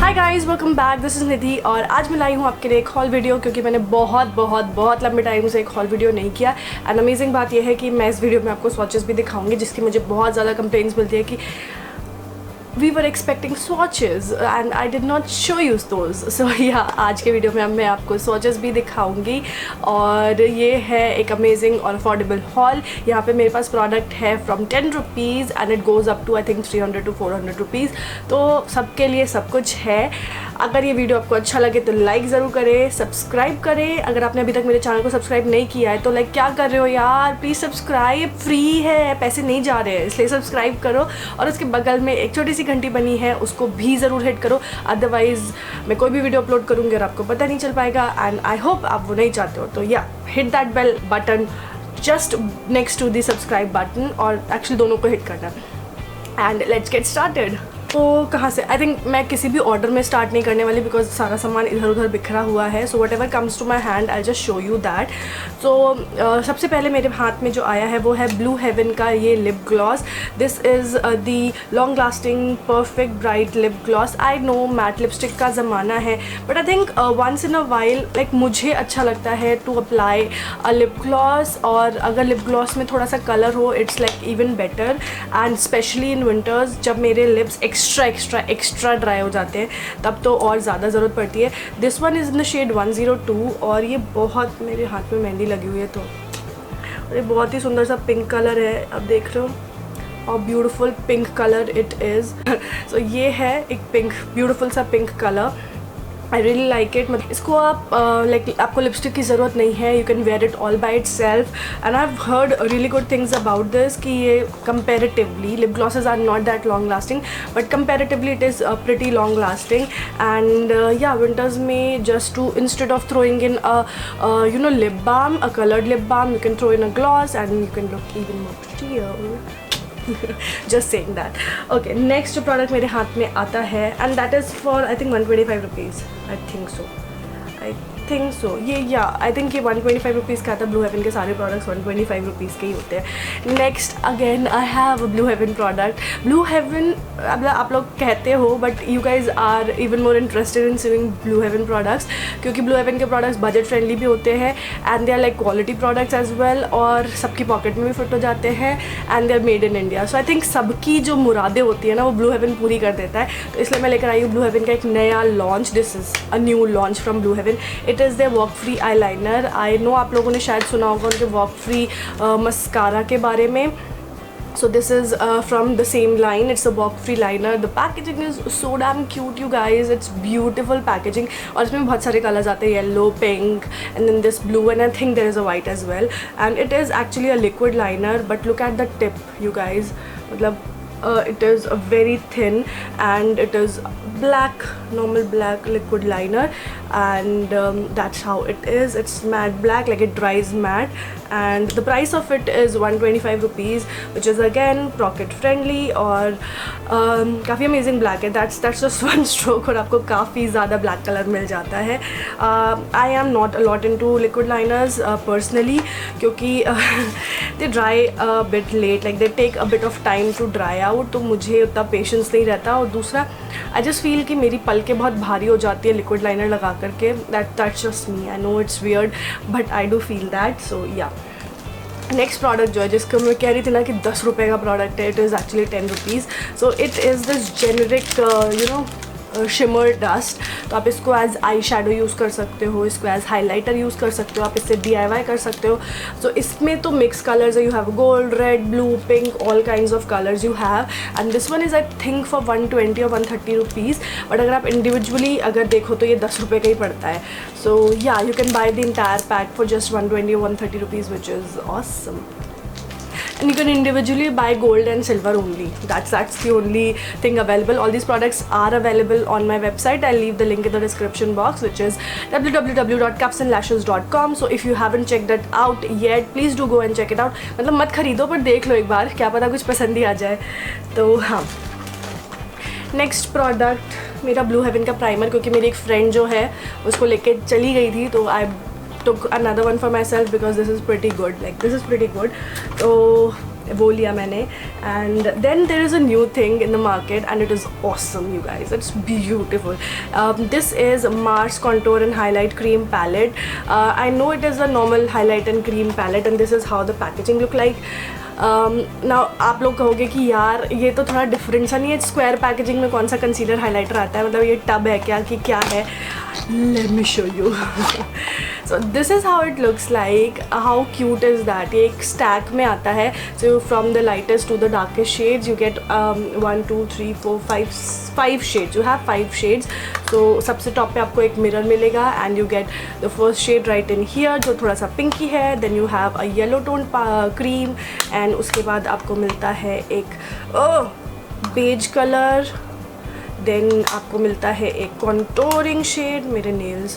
Hi guys, welcome back. This is Nidhi और आज मैं लाई हूँ आपके लिए एक हॉल वीडियो, क्योंकि मैंने बहुत लंबे टाइम से एक हॉल वीडियो नहीं किया। एंड अमेजिंग बात यह है कि मैं इस वीडियो में आपको स्वॉचेस भी दिखाऊंगी, जिसकी मुझे बहुत ज़्यादा कंप्लेंट्स मिलती है कि we were expecting swatches and I did not show you those. So yeah, आज के वीडियो में अब मैं आपको swatches भी दिखाऊंगी और ये है एक अमेजिंग और अफोर्डेबल हॉल। यहाँ पे मेरे पास प्रोडक्ट है from 10 rupees and it goes up to I think 300 to 400 rupees. तो सबके लिए सब कुछ है। अगर ये वीडियो आपको अच्छा लगे तो लाइक ज़रूर करें, सब्सक्राइब करें। अगर आपने अभी तक मेरे चैनल को सब्सक्राइब नहीं किया है तो लाइक क्या कर रहे हो यार, प्लीज़ सब्सक्राइब, फ्री है, पैसे नहीं जा रहे हैं, इसलिए सब्सक्राइब करो। और उसके बगल में एक छोटी सी घंटी बनी है, उसको भी ज़रूर हिट करो, अदरवाइज़ मैं कोई भी वीडियो अपलोड करूँगी और आपको पता नहीं चल पाएगा। एंड आई होप आप वो नहीं चाहते हो, तो या hit that bell button just next to the subscribe button, और एक्चुअली दोनों को हिट करना। And let's get started. तो कहाँ से, आई थिंक मैं किसी भी ऑर्डर में स्टार्ट नहीं करने वाली, बिकॉज सारा सामान इधर उधर बिखरा हुआ है। So whatever comes to my hand I just show you that. So सबसे पहले मेरे हाथ में जो आया है वो है ब्लू हेवन का ये lip gloss. This is the long lasting perfect bright lip gloss. I know matte lipstick का ज़माना है, but I think once in a while like मुझे अच्छा लगता है to apply a lip gloss. और अगर लिप ग्लॉस में थोड़ा सा कलर हो, it's like even better. And specially in winters जब मेरे लिप्स एक्स्ट्रा ड्राई हो जाते हैं, तब तो और ज़्यादा ज़रूरत पड़ती है। This one is in the shade 102 और ये बहुत, मेरे हाथ में मेहंदी लगी हुई है तो, और ये बहुत ही सुंदर सा पिंक कलर है, आप देख रहे हो, और beautiful pink colour it is. So ये है एक पिंक, ब्यूटीफुल सा pink colour. I really like it. मतलब इसको आप लाइक आपको लिपस्टिक की ज़रूरत नहीं है, you can wear it all by itself. And I have heard really good things about this कि ये comparatively lip glosses are not that long lasting, but comparatively it is pretty long lasting. And या winters में just to instead of throwing in a you know lip balm, a colored lip balm, you can throw in a gloss and you can look even more prettier. Just saying that. Okay, next जो product मेरे हाथ में आता है, and that is for I think 125 rupees, I think so. ये या I think ये 125 rupees का आता है। ब्लू हेवन के सारे प्रोडक्ट्स 125 रुपीज़ के ही होते हैं। Next again I have Blue Heaven product. Blue Heaven आप लोग कहते हो, but you guys are even more interested in seeing Blue Heaven products, क्योंकि ब्लू हेवन के प्रोडक्ट्स बजट फ्रेंडली भी होते हैं and they are like quality products as well, और सबकी पॉकेट में भी फिट हो जाते हैं and they are made in India. So I think सबकी जो मुरादें होती है ना, वो ब्लू हेवन पूरी कर देता है। तो इसलिए मैं लेकर आई हूँ ब्लू हेवन का एक नया launch. This is a new launch from Blue Heaven. It is the walk free eyeliner. I know आप लोगों ने शायद सुना होगा उनके वॉक फ्री मस्कारा के बारे में। So this is from the same line. It's a walk free liner. The packaging is so damn cute, you guys. It's beautiful packaging. और इसमें बहुत सारे कलर्स आते हैं, yellow, pink, and then this blue, and I think there is a white as well. And it is actually a liquid liner, but look at the tip, you guys. मतलब it is a very thin and it is black, normal black liquid liner, and that's how it is. It's matte black, like it dries matte, and the price of it is 125 rupees, which is again pocket friendly और काफ़ी amazing black है। that's just one stroke और आपको काफ़ी ज़्यादा black colour मिल जाता है। I am not a lot into liquid liners personally, क्योंकि they dry a bit late, like they take a bit of time to dry out, तो मुझे उतना पेशेंस नहीं रहता। और दूसरा, आई जस्ट फील कि मेरी पलकें बहुत भारी हो जाती है लिक्विड लाइनर लगा करके। That's just me, I know it's weird, but I do feel that. So या नेक्स्ट प्रोडक्ट जो है, जिसको मैं कह रही थी ना कि 10 रुपये का प्रोडक्ट है, it is actually 10 rupees. So it is this generic you know shimmer dust. तो आप इसको एज आई शेडो यूज़ कर सकते हो, इसको एज हाइलाइटर यूज़ कर सकते हो, आप इससे DIY कर सकते हो। सो इसमें तो मिक्स कलर्स है, you have gold, red, blue, pink, all kinds of colours you have. And this one is I think for 120 और 130 रुपीज़, बट अगर आप इंडिविजुअली अगर देखो तो ये 10 रुपये का ही पड़ता है। सो या you can by the entire pack for just 120 or 130 rupees, which is awesome. And you can individually buy gold and silver only. That's the only thing available. All these products are available on my website. I'll leave the link in the description box, which is www.cupsandlashes.com. So if you haven't checked that out yet, please do go and check it out. मतलब मत खरीदो, पर देख लो एक बार, क्या पता कुछ पसंद ही आ जाए। तो हाँ, नेक्स्ट प्रोडक्ट मेरा ब्लू हेवन का प्राइमर, क्योंकि मेरी एक फ्रेंड जो है उसको लेके चली गई थी, तो आई took another one for myself because this is pretty good, like this is pretty good. So वो लिया मैंने. And then there is a new thing in the market and it is awesome you guys. It's beautiful. This is Mars contour and highlight cream palette. I know it is a normal highlight and cream palette and this is how the packaging look like. ना आप लोग कहोगे कि यार ये तो थोड़ा different सा नहीं है, स्क्वायर पैकेजिंग में कौन सा कंसीलर हाइलाइटर आता है, मतलब ये टब है क्या कि क्या है. Let me show you. So this is how it looks like. How cute is that? ये एक stack में आता है. So from the lightest to the darkest shades you get 1 2 3 4 5 shades. You have 5 shades. So सबसे top पे आपको एक mirror मिलेगा and you get the first shade right in here जो थोड़ा सा पिंकी है. Then you have a yellow toned cream and उसके बाद आपको मिलता है एक बेज कलर. देन आपको मिलता है एक कॉन्टोरिंग शेड, मेरे नेल्स,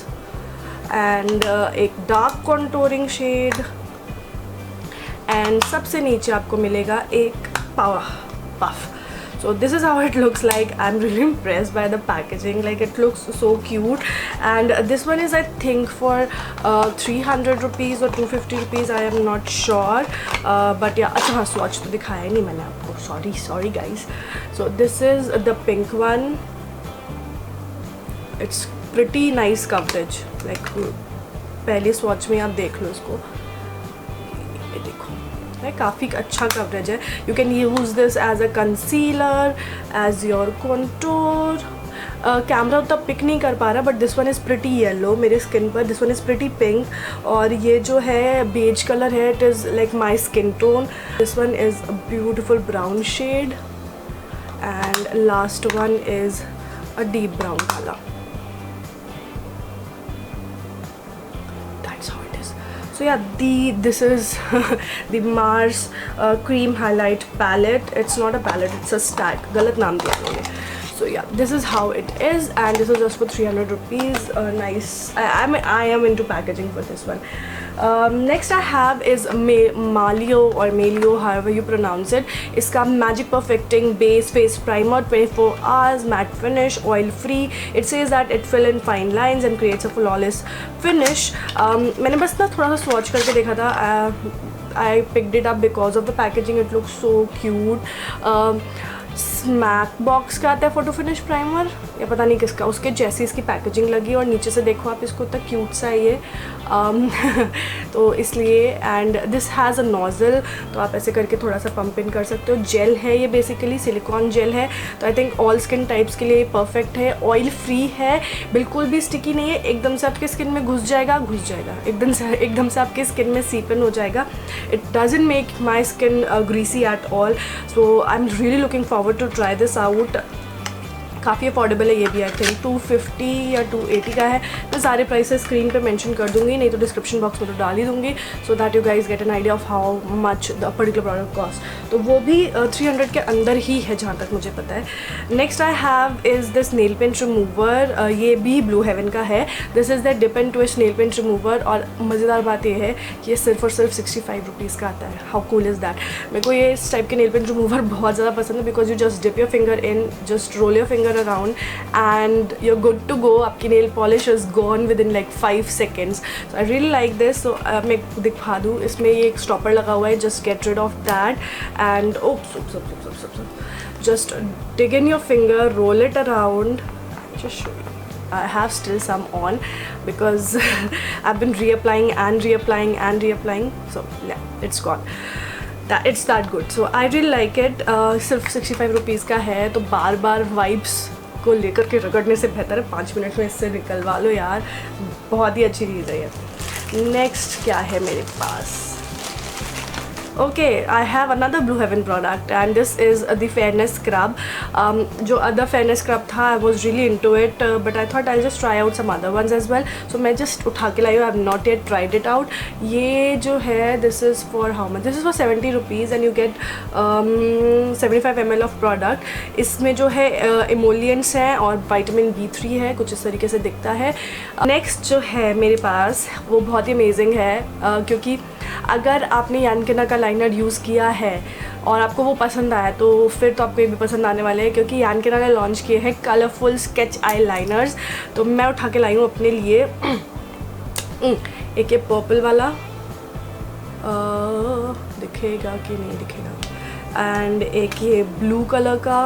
एंड एक डार्क कॉन्टोरिंग शेड. एंड सबसे नीचे आपको मिलेगा एक puff. So this is how it looks like. I'm really impressed by the packaging. Like it looks so cute. And this one is I think for 300 rupees or 250 rupees. I am not sure. But yeah, अच्छा हाँ swatch तो दिखाया नहीं मैंने आपको. Sorry guys. So this is the pink one. It's pretty nice coverage. Like पहले swatch में आप देख लो इसको. ये देखो. काफ़ी अच्छा कवरेज है. You can use this as a concealer, as your contour. Camera उतना पिक नहीं कर पा रहा but this one is pretty yellow मेरे स्किन पर. This one is pretty pink और ये जो है बेज कलर है, it is like my skin tone. This one is a beautiful brown shade and last one is a deep brown colour. So yeah, this is the Mars cream highlight palette. It's not a palette, it's a stack. गलत नाम दिया मैंने. So yeah, this is how it is and this is just for 300 rupees. Nice. I am into packaging for this one. Next I have is Malio or Melio, however you pronounce it. इसका Magic Perfecting Base Face Primer, 24 hours, matte finish, oil free. It says that it fill in fine lines and creates a flawless finish. मैंने बस ना थोड़ा सा swatch करके देखा था. I picked it up because of the packaging. It looks so cute. Smack box का आता है फोटो फिनिश प्राइमर या पता नहीं किसका, उसके जैसी इसकी पैकेजिंग लगी और नीचे से देखो आप इसको, इतना क्यूट सा है ये. तो इसलिए and this has a nozzle, तो आप ऐसे करके थोड़ा सा पंप इन कर सकते हो. जेल है ये, बेसिकली सिलिकॉन जेल है, तो I think all skin types के लिए परफेक्ट है. ऑयल फ्री है, बिल्कुल भी स्टिकी नहीं है. एकदम से आपके स्किन में घुस जाएगा, एकदम से आपके स्किन में सीप इन हो जाएगा. It doesn't make my skin greasy at all. So I am really looking forward to try this out. काफ़ी अफोर्डेबल है ये भी. आई थिंक 250 या 280 का है. मैं सारे प्राइसेस स्क्रीन पे मेंशन कर दूंगी, नहीं तो डिस्क्रिप्शन बॉक्स में तो डाल ही दूंगी, सो that you guys get an idea of how much the particular product cost. तो वो भी 300 के अंदर ही है जहाँ तक मुझे पता है. Next I have is this nail paint remover. ये भी ब्लू हेवन का है. This is the dip and twist nail paint remover और मज़ेदार बात ये है कि ये सिर्फ और सिर्फ 65 रुपीज़ का आता है. How cool is that. मेरे को ये इस टाइप के नेल पेंट रिमूवर बहुत ज़्यादा पसंद है because you just dip your finger in, just roll your finger around and you're good to go. आपकी nail polish is gone within like 5 seconds. So I really like this. So मैं दिखा दूँ, इसमें ये एक stopper लगा हुआ है. Just get rid of that and just dig in your finger, roll it around. Just show you. I have still some on because I've been reapplying. So yeah, it's gone. It's that good. So I really like it. सिर्फ 65 rupees का है, तो बार बार vibes को लेकर के रगड़ने से बेहतर है 5 मिनट में इससे निकलवा लो यार. बहुत ही अच्छी चीज़ है ये. नेक्स्ट क्या है मेरे पास? Okay, I have another Blue Heaven product and this is the fairness scrub. जो अदर फेयरनेस स्क्रब था I was really into it but I thought I just try out some other ones as well. So मैं just उठा के लाई हूँ. I have not yet tried it out. ये जो है this is for how much? This is for 70 rupees and you gate 75 ml of product. इसमें जो है इमोलियंट्स हैं और विटामिन B3 है, कुछ इस तरीके से दिखता है. नेक्स्ट जो है मेरे पास वो बहुत ही अमेजिंग है क्योंकि अगर आपने यानकेना का लाइनर यूज़ किया है और आपको वो पसंद आया तो फिर तो आपको ये भी पसंद आने वाले हैं क्योंकि यानकेना ने लॉन्च किए हैं कलरफुल स्केच आई लाइनर्स. तो मैं उठा के लाई हूँ अपने लिए एक ये पर्पल वाला. दिखेगा कि नहीं दिखेगा? एंड एक ये ब्लू कलर का,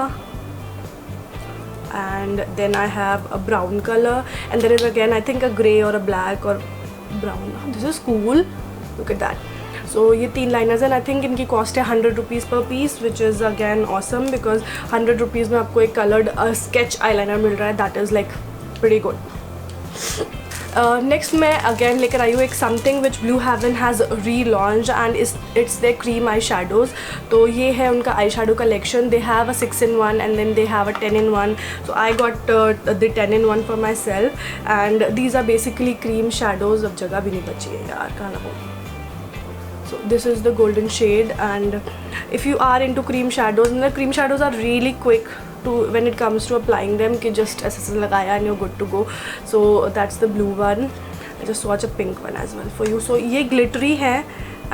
and then I have a brown color, and there is again I think a grey or a black or brown. This is cool, look at that. So ये 3 liners and I think इनकी cost है 100 rupees per piece, which is again awesome because 100 rupees में आपको एक colored sketch eyeliner मिल रहा है. That is like pretty good. Next मैं again लेकर आई हूँ एक something which Blue Heaven has relaunch and it's the cream eye shadows. तो ये है उनका eye shadow collection. They have a 6-in-1 and then they have a 10-in-1. So I got the 10-in-1 for myself and these are basically cream shadows. अब जगह भी नहीं बची है यार, कहाँ लगाऊँ. So this is the golden shade, and if you are into cream shadows, and the cream shadows are really quick to when it comes to applying them, कि just ऐसे लगाया and you're good to go. So that's the blue one. I just swatch a pink one as well for you. So ये glittery है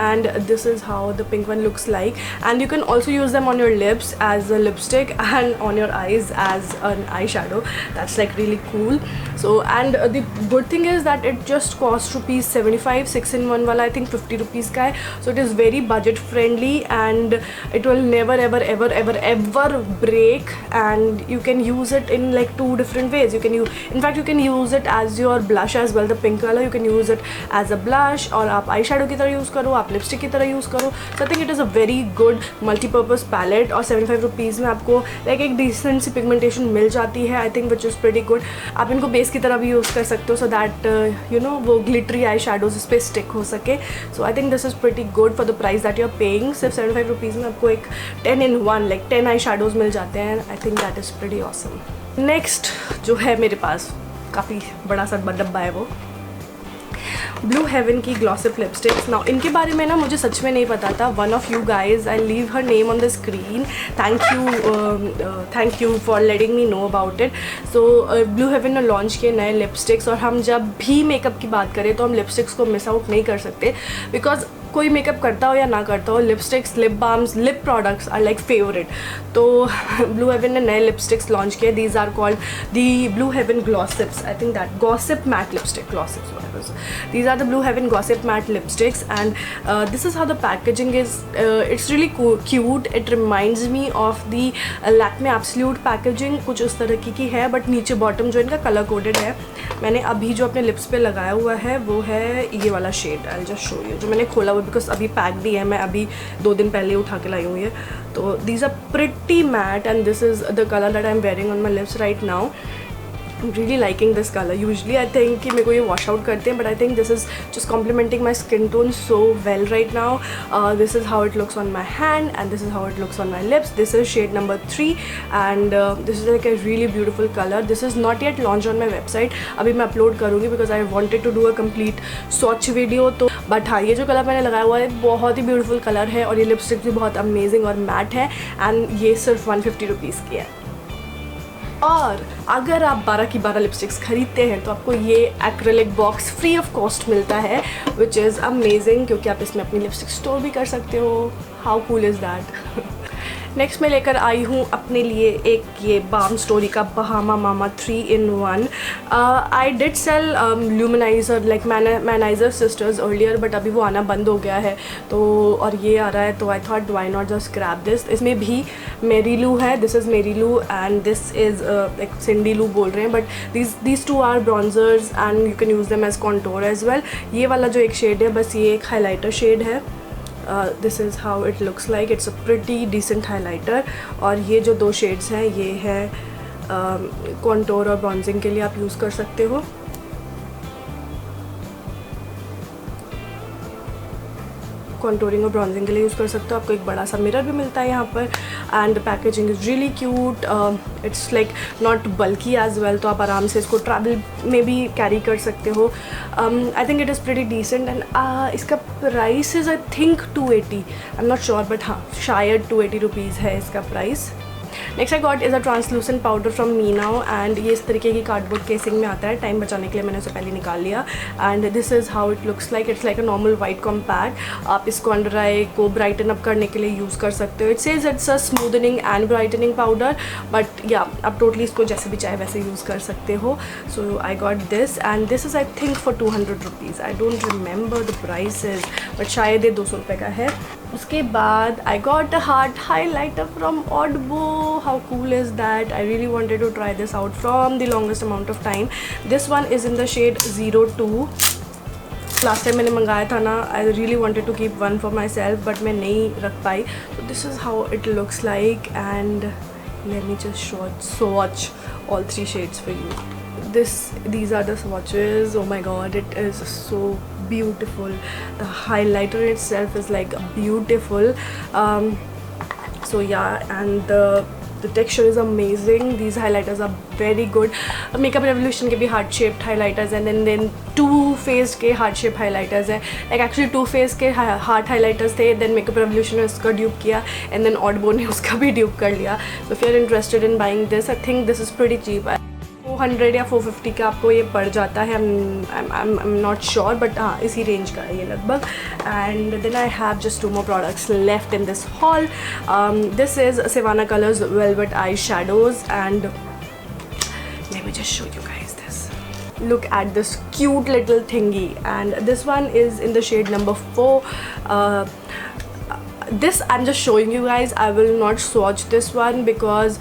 and this is how the pink one looks like, and you can also use them on your lips as a lipstick and on your eyes as an eyeshadow. That's like really cool. So and the good thing is that it just costs rupees 75. 6-in-1 वाला I think 50 rupees का है. So it is very budget friendly and it will never ever break, and you can use it in like 2 different ways. You can use, in fact you can use it as your blush as well. The pink color you can use it as a blush, और आप eyeshadow की तरह use करो, आप lipstick की तरह use करो. So I think it is a very good multipurpose palette, और 75 रुपीज़ में आपको लाइक एक डिसेंट सी पिगमेंटेशन मिल जाती है. I think which is pretty good. आप इनको बेस की तरह भी यूज़ कर सकते हो सो दैट यू नो वो ग्लिटरी आई शेडोज इस पर स्टिक हो सके. So I think this is pretty good for the price that you are paying. सिर्फ 75 रुपीज़ में आपको एक 10-in-1 लाइक 10 आई शेडोज़ मिल जाते हैं. आई think that is pretty awesome. Next जो है मेरे पास काफ़ी बड़ा सा डब्बा है वो ब्लू हेवन की ग्लॉसिप लिपस्टिक्स. नाउ इनके बारे में ना मुझे सच में नहीं पता था. One of you guys, I leave her name on the screen. Thank you for letting me know about it. So Blue Heaven ने लॉन्च किए नए लिपस्टिक्स, और हम जब भी मेकअप की बात करें तो हम लिपस्टिक्स को मिस आउट नहीं कर सकते, बिकॉज कोई मेकअप करता हो या ना करता हो, lipsticks, lip balms, lip products are like favourite. तो ब्लू हेवन ने नए लिपस्टिक्स लॉन्च किए. These are called the Blue Heaven glossips. I think that gossip matte lipstick glossips. These are the Blue Heaven Gossip Matte Lipsticks, and this is how the packaging is. It's really cute. It reminds me of the Lakme Absolute packaging. कुछ उस तरह की है, but नीचे bottom जो इनका colour coded है. मैंने अभी जो अपने लिप्स पे लगाया हुआ है वो है ये वाला shade. I just show you, जो मैंने खोला हुआ बिकॉज अभी पैक भी है, मैं अभी 2 दिन पहले उठा के लाई हुई है. तो these are pretty matte and this is the color that I'm wearing on my lips right now. I'm really liking this color. Usually I think कि मेरे को ये wash out करते हैं, but I think this is just complementing my skin tone so well right now. This is how it looks on my hand and this is how it looks on my lips. This is shade number 3 and this is like a really beautiful color. This is not yet launched on my website. अभी मैं upload करूँगी because I wanted to do a complete swatch video. तो but हाँ, ये जो colour मैंने लगाया हुआ है बहुत ही beautiful कलर है, और ये लिपस्टिक भी बहुत amazing और matte है, and ये सिर्फ 150 रुपीज़ की है. और अगर आप 12 की 12 लिपस्टिक्स खरीदते हैं तो आपको ये acrylic box free of cost मिलता है, विच इज़ अमेजिंग, क्योंकि आप इसमें अपनी लिपस्टिक स्टोर भी कर सकते हो. How cool is that. Next मैं लेकर आई हूँ अपने लिए एक ये बाम स्टोरी का Bahama Mama 3-in-1. I did sell luminizer like manizer sisters earlier, but अभी वो आना बंद हो गया है. तो और ये आ रहा है, तो I thought why not just grab this. इसमें भी मेरी लू है. दिस इज़ मेरी लू एंड दिस इज़ लाइक सिंडी लू बोल रहे हैं, but these two are bronzers and you can use them as contour as well. ये वाला जो एक शेड है, बस ये एक हाईलाइटर शेड है. This is how it looks like. It's a pretty decent highlighter. और ये जो 2 शेड्स हैं ये है contour और bronzing के लिए आप यूज़ कर सकते हो. कॉन्टोरिंग और ब्रॉन्जिंग के लिए यूज़ कर सकते हो. आपको एक बड़ा सा मिरर भी मिलता है यहाँ पर, and packaging is really cute. It's like not bulky as well, तो आप आराम से इसको ट्रैवल में भी कैरी कर सकते हो. I think it is pretty decent and इसका price is I think 280. I am not sure, but हाँ शायद 280 रुपीज़ है इसका price. Next I got is a translucent powder from me now, and ये इस तरीके की कार्डबोर्ड केसिंग में आता है. टाइम बचाने के लिए मैंने उसे पहले निकाल लिया. And this is how it looks like. It's like a normal white compact. आप इसको अंडर आई को ब्राइटन अप करने के लिए यूज़ कर सकते हो. It says it's a smoothening and brightening powder, but या आप टोटली इसको जैसे भी चाहे वैसे यूज़ कर सकते हो. So I got this and this is I think for 200 rupees. I don't remember the price is, but शायद ये 200 रुपये का है. उसके बाद I got a heart highlighter from Odbo. How cool is that? I really wanted to try this out from the longest amount of time. This one is in the shade 02. Last time मैंने मंगाया था ना, I really wanted to keep one for myself but मैं नहीं रख पाई. So this is how it looks like, and let me just swatch all 3 shades for you. These are the swatches. Oh my god, it is so beautiful. The highlighter itself is like beautiful. So yeah, and the texture is amazing. These highlighters are very good. Makeup Revolution के भी heart shaped highlighters हैं, then Too Faced के heart shaped highlighters हैं. Like actually Too Faced के heart highlighters थे, then Makeup Revolution ने उसका dupe किया, and then Odbo ने उसका भी dupe कर लिया. So if you're interested in buying this, I think this is pretty cheap. 400 या 450 का आपको ये पड़ जाता है. I'm not sure, but हाँ इसी रेंज का है ये लगभग. And then I have just 2 more products left in this haul. This is Savannah Colors Velvet Eyeshadows, and let me just show you guys this. Look at this cute little thingy, and this one is in the shade number 4. This I'm just showing you guys. I will not swatch this one because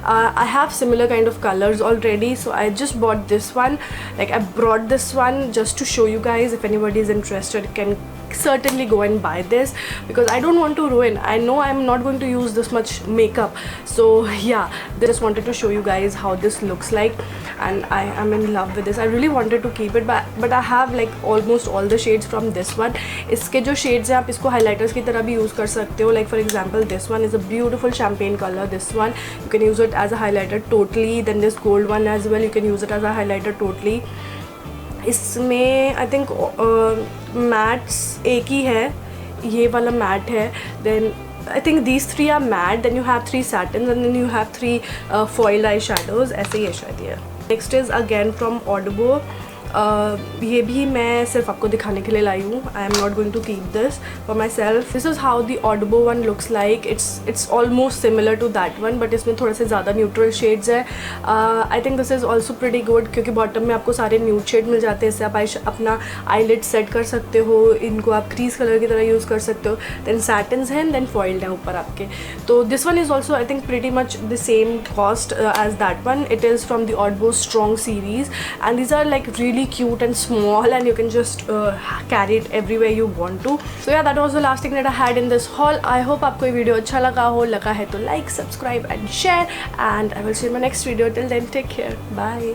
I have similar kind of colors already, so I just bought this one. Like I brought this one just to show you guys. If anybody is interested, can certainly go and buy this because I don't want to ruin. I know I'm not going to use this much makeup, so yeah, I just wanted to show you guys how this looks like, and I am in love with this. I really wanted to keep it, but I have like almost all the shades from this one. इसके जो shades हैं आप इसको highlighters की तरह भी use कर सकते हो. Like for example, this one is a beautiful champagne color. This one you can use it as a highlighter totally. Then this gold one as well, you can use it as a highlighter totally. इसमें I think mats एक ही है, ये वाला matte है. Then I think these 3 are matte. Then you have 3 satins, and then you have 3 foil eye shadows. ऐसे ही है शायद ये. Next is again from Odbo. ये भी मैं सिर्फ आपको दिखाने के लिए लाई हूँ. I am not going to keep this for myself. This is how the Odbo one looks like. It's almost similar to that one, but इसमें थोड़े से ज़्यादा न्यूट्रल शेड्स है. I think this is also pretty good क्योंकि bottom में आपको सारे nude shade मिल जाते हैं. इससे आप अपना आईलिड सेट कर सकते हो. इनको आप क्रीज कलर की तरह यूज़ कर सकते हो. देन सैटिन्स हैं, देन फॉइल्ड है ऊपर आपके. तो this one is also I think pretty much the same cost as that one. It is from the Odbo strong series, and these are like really cute and small, and you can just carry it everywhere you want to. So yeah, that was the last thing that I had in this haul. I hope आपको ये video अच्छा लगा हो. लगा है तो like, subscribe and share, and I will see you in my next video. Till then, take care. Bye.